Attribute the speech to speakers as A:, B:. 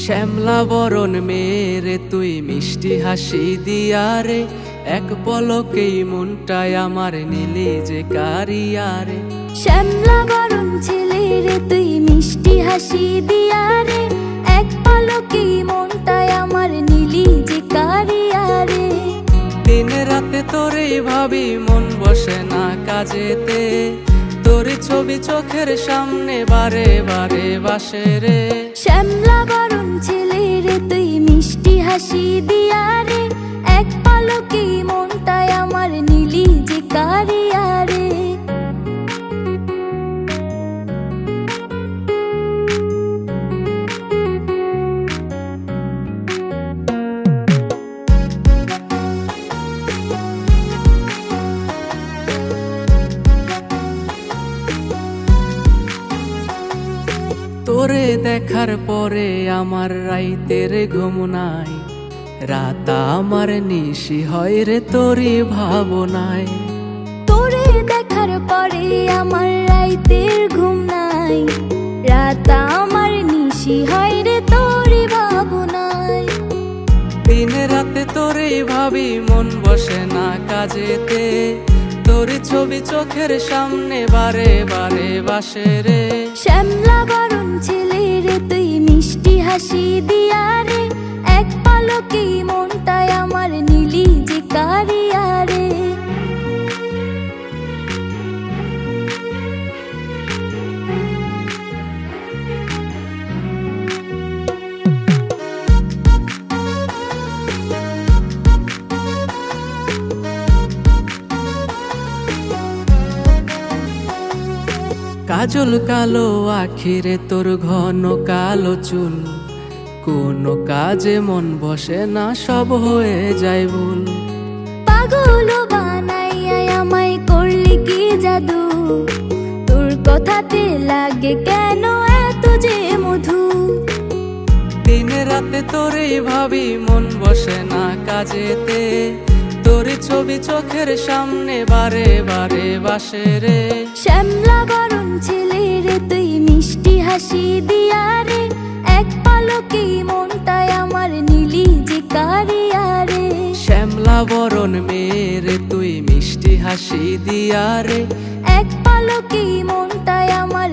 A: শ্যামলা বরণ মেরে তুই মিষ্টি হাসি দিয়া রে, এক পলকেই মনটায় আমার নিলি যে কারিয়া রে।
B: শ্যামলা বরণ ছেলে রে তুই মিষ্টি হাসি দিয়া রে, এক পলকেই মনটায় আমার নিলি যে কারিয়া রে।
A: দিন রাতে তোরেই ভাবি মন বসে না কাজেতে, তোর ছবি চোখের সামনে বারে বারে বাসে রে।
B: শ্যামলা বরণ ছেলে রে তুই মিষ্টি হাসি দিয়া রে, এক পলকেই মনটায় আমার নিলি যে কারিয়া রে।
A: তোরে দেখার পরে আমার রাইতের ঘুম নাই, রাত আমার নিশি হয় রে তোরই ভাবনায়।
B: তোরে দেখার পরে আমার রাইতের ঘুম নাই, রাত আমার নিশি হয় রে তোরই ভাবনায়।
A: দিন রাতে তোরেই ভাবি মন বসে না কাজেতে, তোর ছবি চোখের সামনে বারে বারে বাসে রে।
B: শ্যামলা বরণ ছেলে রে তুই মিষ্টি হাসি দিয়া রে, এক পলকেই মনটায় আমার নিলি যে কারিয়া রে।
A: কাজল কালো আখিরে তোর ঘন কালো চুল, কোন কাজে মন বসে না সব হয়ে যায় ভুল।
B: পাগল বানাইয়া আমায় করলি কি জাদু, তোর কথাতে লাগে কেন এত যে মধু।
A: দিন রাতে তোরেই ভাবি মন বসে না কাজেতে, তোর ছবি চোখের সামনে বারে বারে বাসে রে।
B: শ্যামলা বরণ ছেলে রে তুই মিষ্টি হাসি দিয়া রে, এক পলকেই মনটায় আমার নিলি যে কারিয়া রে।
A: শ্যামলা বরণ মেরে তুই মিষ্টি হাসি দিয়া রে,
B: এক পলকেই মনটায় আমার